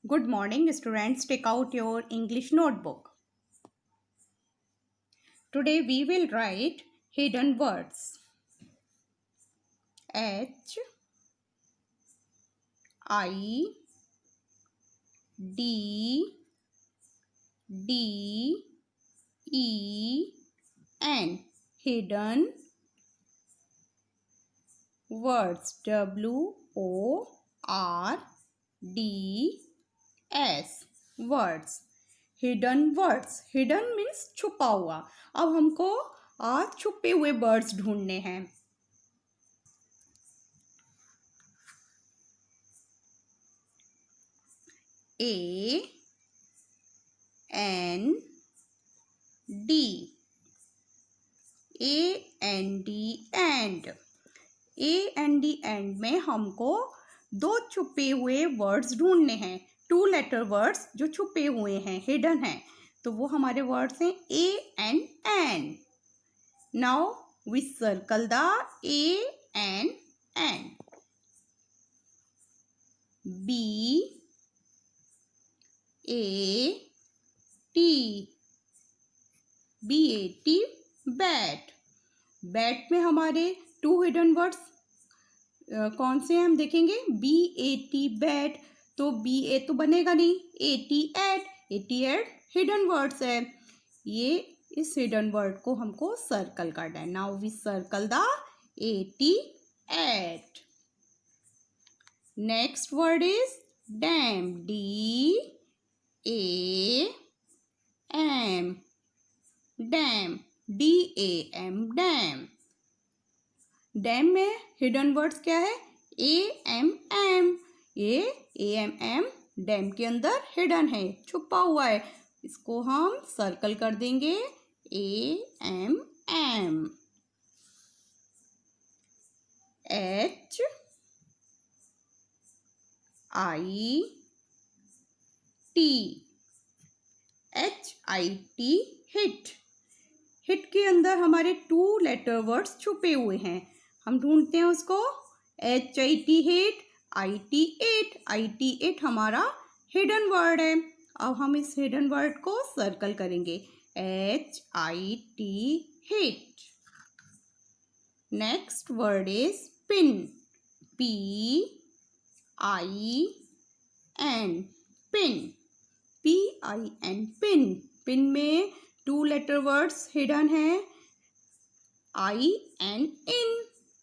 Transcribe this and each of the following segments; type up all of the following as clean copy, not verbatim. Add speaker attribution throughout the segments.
Speaker 1: Good morning, students. Take out your English notebook. Today we will write hidden words. H I D D E N. Hidden words. WORDS. Words. Hidden words. Hidden means छुपा हुआ. अब हमको आज छुपे हुए words ढूंढने हैं. A N D and. And में हमको दो छुपे हुए वर्ड्स ढूंढने हैं. 2 लेटर वर्ड्स जो छुपे हुए हैं, हिडन हैं. तो वो हमारे वर्ड्स हैं A and N. Now we circle the A and N. B A T. Bat. Bat में हमारे 2 हिडन वर्ड्स कौन से हैं हम देखेंगे. BAT bat. तो BA तो बनेगा नहीं. AT हिडन वर्ड्स है. ये इस हिडन वर्ड को हमको सर्कल करना है. Now we circle the AT at. Next word is dam. DAM dam. DAM. Dam में हिडन वर्ड्स क्या है. AMM. AMM डैम के अंदर हिडन है, छुपा हुआ है. इसको हम सर्कल कर देंगे. AMM. HIT hit. हिट के अंदर हमारे 2 लेटर वर्ड्स छुपे हुए हैं. हम ढूंढते हैं उसको. HIT hit. IT8 हमारा हिडन वर्ड है. अब हम इस हिडन वर्ड को सर्कल करेंगे. HIT hit. Next word is pin. PIN pin. Pin. Pin में 2 लेटर वर्ड्स हिडन है. I and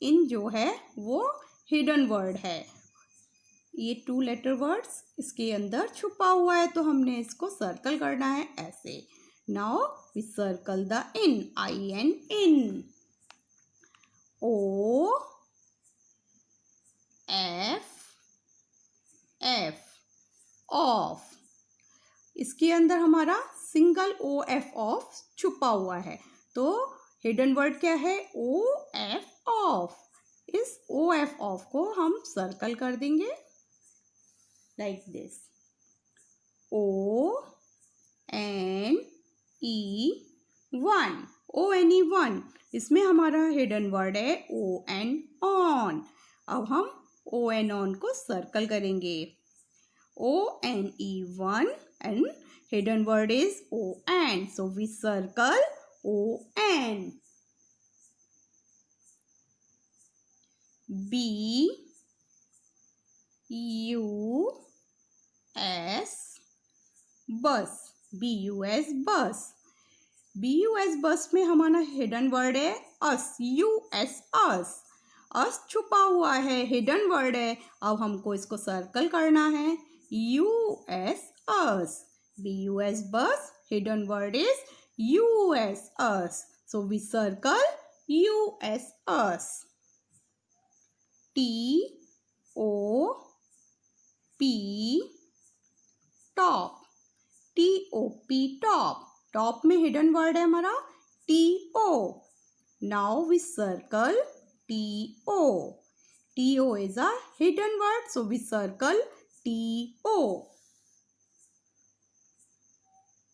Speaker 1: इन जो है वो हिडन वर्ड है. ये 2 लेटर वर्ड्स इसके अंदर छुपा हुआ है, तो हमने इसको सर्कल करना है ऐसे. Now we circle the in. IN. OF of. इसके अंदर हमारा सिंगल OF ऑफ छुपा हुआ है. तो हिडन वर्ड क्या है. OF of. इस OF ऑफ को हम सर्कल कर देंगे लाइक दिस. ONE1. इसमें हमारा हिडन वर्ड है ON. अब हम ON को सर्कल करेंगे. ONE1 and hidden word is ON. So we circle ON. BUS. BUS में हमारा हिडन वर्ड है अस. अस. अस छुपा हुआ है, हिडन वर्ड है. अब हमको इसको सर्कल करना है. US. BUS hidden word is US. So we circle US. TOP. Top में हिडन वर्ड है हमारा TO. Now we circle TO. TO is a hidden word, so we circle TO.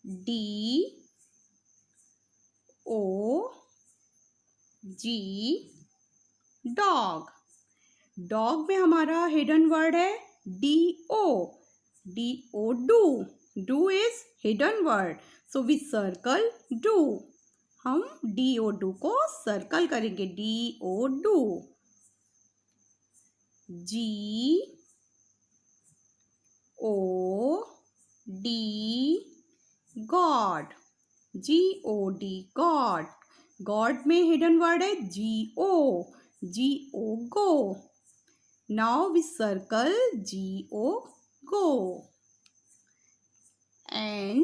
Speaker 1: DOG dog. Dog में हमारा hidden word है DO. D-O, do. Do is hidden word. So we circle do. हम D-O, do को circle करेंगे. D-O, do. G-O-D, God. G-O-D, God. God में hidden word है G-O. G-O, go. Now we circle G-O, go. N-O-D,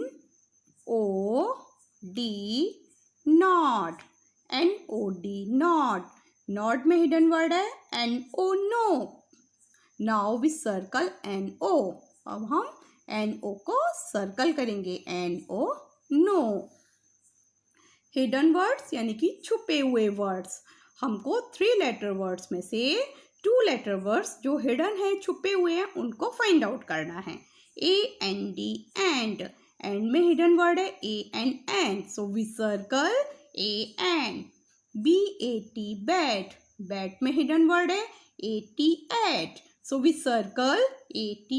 Speaker 1: nod. N-O-D, nod. Nod में hidden word है N-O, no. Now we circle N-O. अब हम N-O को circle करेंगे. N-O, no. Hidden words यानी कि छुपे हुए वर्ड्स. हमको 3 लेटर वर्ड्स में से 2 लेटर वर्ड्स जो हिडन है, छुपे हुए हैं, उनको फाइंड आउट करना है. AND, and. एंड में हिडन वर्ड है AN. So we circle AN. BAT, bat. Bat में हिडन वर्ड है AT. So we circle AT.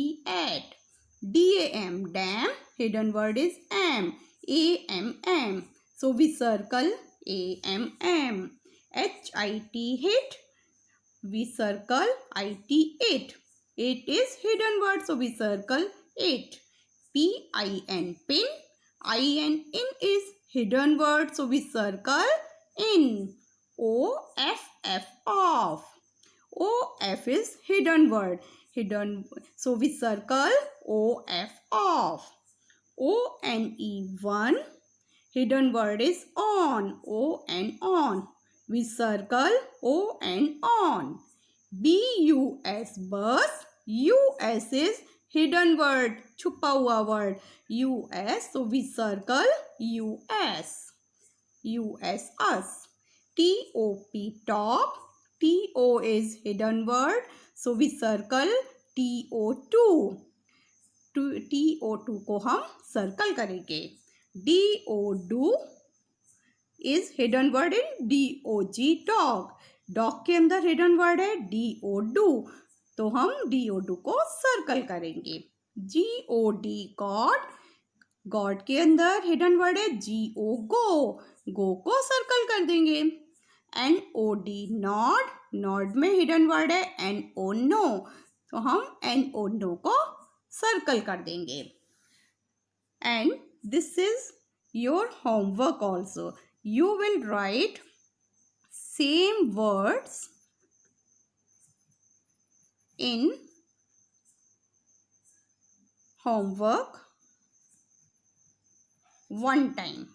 Speaker 1: DAM, dam. Hidden word is AM. AMM. So we circle AMM. HIT, hit. We circle IT, it. It is hidden word, so we circle it. PIN, pin. IN, in is hidden word, so we circle in. OFF, off. OF is hidden word. Hidden, so we circle OF, off. ONE, one. Hidden word is on. O-N, on. We circle O-N, on. BUS, bus. US is hidden word, छुपा हुआ word. US, so we circle US. US, us. TOP, top. TO is hidden word, so we circle TO2. TO2 को हम circle करेंगे. DO, do is hidden word in DOG, dog. Dog के अंदर hidden word है DO, do. तो हम DO, do को circle करेंगे. GOD, God. God के अंदर hidden word है GO, go. Go को circle कर देंगे. NOD, nod. Nod में hidden word है NO, no. तो हम NO, no को circle कर देंगे. And this is your homework also. You will write same words in homework one time.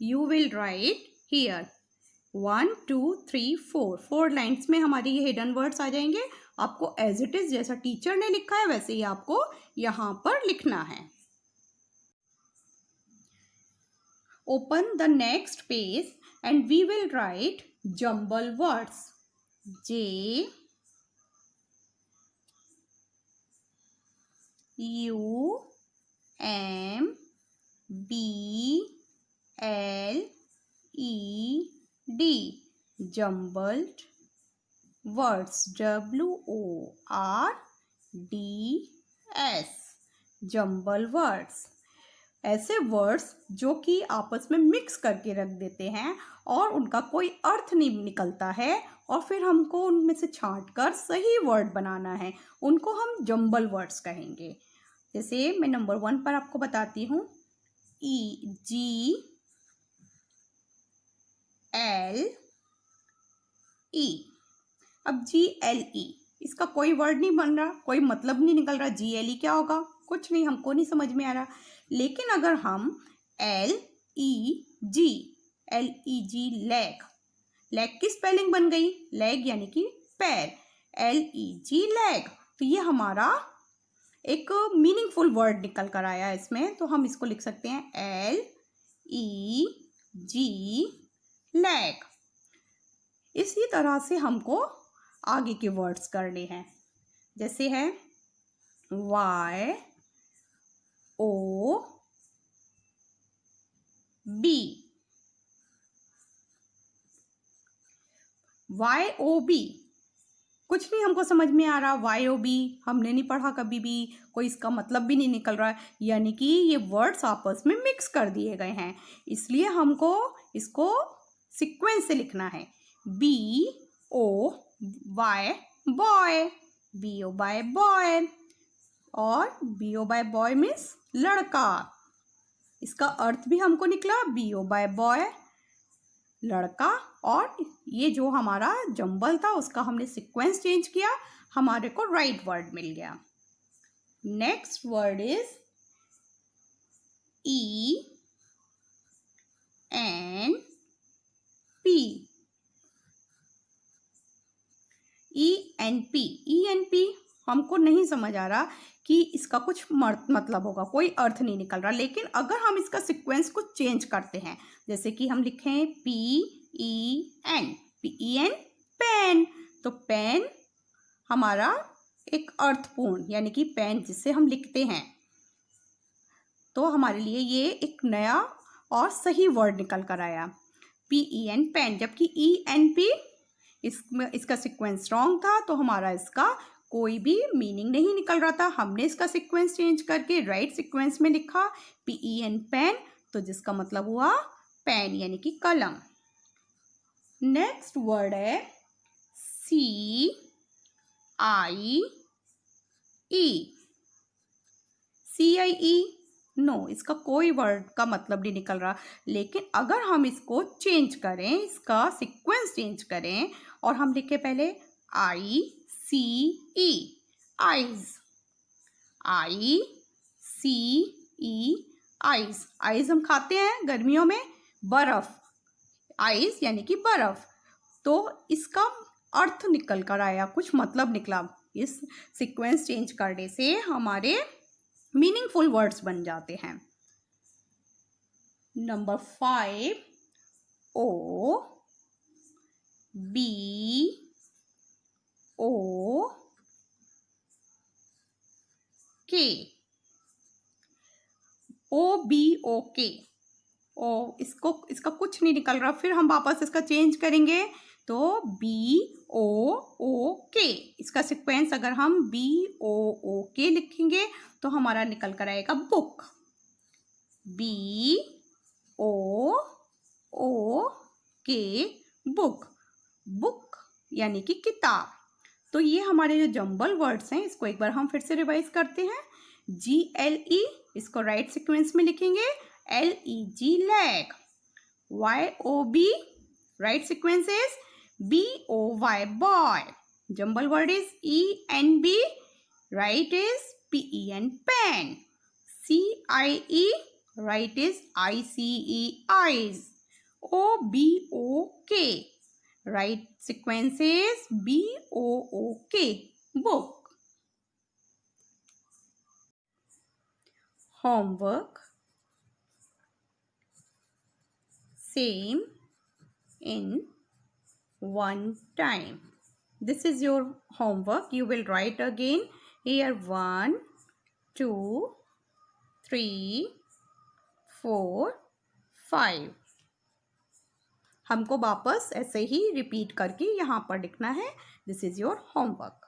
Speaker 1: You will write here 1, 2, 3, 4. 4 lines में हमारी ये हिडन वर्ड्स आ जाएंगे. आपको एज इट इज जैसा टीचर ने लिखा है वैसे ही आपको यहाँ पर लिखना है. Open the next page and we will write jumble words. J U M B L E D, jumbled words. WORDS, jumble words. ऐसे वर्ड्स जो कि आपस में मिक्स करके रख देते हैं और उनका कोई अर्थ नहीं निकलता है और फिर हमको उनमें से छांट कर सही वर्ड बनाना है, उनको हम जंबल वर्ड्स कहेंगे. जैसे मैं नंबर 1 पर आपको बताती हूँ. GLE, अब GLE इसका कोई वर्ड नहीं बन रहा, कोई मतलब नहीं निकल रहा. GLE क्या होगा, कुछ नहीं, हमको नहीं समझ में आ रहा. लेकिन अगर हम LEG, लेग, लेग की स्पेलिंग बन गई, लेग यानी कि पैर. LEG, leg. तो ये हमारा एक मीनिंगफुल वर्ड निकल कर आया इसमें. तो हम इसको लिख सकते हैं LEG, लेग. इसी तरह से हमको आगे के वर्ड्स करने हैं. जैसे है YOB, कुछ नहीं हमको समझ में आ रहा, वाई ओ बी हमने नहीं पढ़ा कभी भी, कोई इसका मतलब भी नहीं निकल रहा है, यानी कि ये वर्ड्स आपस में मिक्स कर दिए गए हैं, इसलिए हमको इसको सीक्वेंस से लिखना है। B O Y boy, B O by boy, और B O by boy means लड़का, इसका अर्थ भी हमको निकला बी ओ बाय बॉय लड़का, और ये जो हमारा जंबल था उसका हमने सीक्वेंस चेंज किया, हमारे को राइट वर्ड मिल गया। Next word is E N P, E N P हमको नहीं समझ आ रहा कि इसका कुछ मतलब होगा, कोई अर्थ नहीं निकल रहा, लेकिन अगर हम इसका सीक्वेंस को चेंज करते हैं, जैसे कि हम लिखें PEN पेन, तो पेन हमारा एक अर्थपूर्ण यानी कि पेन जिससे हम लिखते हैं, तो हमारे लिए ये एक नया और सही वर्ड निकल कर आया PEN पेन, जबकि ENP इसका सीक्वेंस रॉन्ग था, तो हमारा इसका कोई भी मीनिंग नहीं निकल रहा था। हमने इसका सीक्वेंस चेंज करके राइट सीक्वेंस में लिखा PEN पेन, तो जिसका मतलब हुआ पेन यानी कि कलम। नेक्स्ट वर्ड है CIE, CIE नो, इसका कोई वर्ड का मतलब नहीं निकल रहा, लेकिन अगर हम इसको चेंज करें, इसका सीक्वेंस चेंज करें और हम लिखे पहले ICE eyes, ICE eyes, eyes हम खाते हैं गर्मियों में, बर्फ, आइस यानी कि बर्फ, तो इसका अर्थ निकल कर आया, कुछ मतलब निकला, इस सीक्वेंस चेंज करने से हमारे मीनिंगफुल वर्ड्स बन जाते हैं। नंबर 5 OBO OBOK, ओ इसका कुछ नहीं निकल रहा, फिर हम वापस इसका चेंज करेंगे तो BOOK, इसका सीक्वेंस अगर हम BOOK लिखेंगे तो हमारा निकल कर आएगा बुक, BOOK बुक, बुक यानी कि किताब। तो ये हमारे जो जंबल वर्ड्स हैं, इसको एक बार हम फिर से रिवाइज करते हैं। GLE इसको राइट सीक्वेंस में लिखेंगे, LEG leg, YOB right sequence is BOY boy, jumble word is ENB, right is PEN pen, CIE right is ICE eyes, OBOK right sequence is BOOK book. Homework same in one time. This is your homework. You will write again here 1 2 3 4 5, हमको वापस ऐसे ही repeat करके यहाँ पर लिखना है। This is your homework.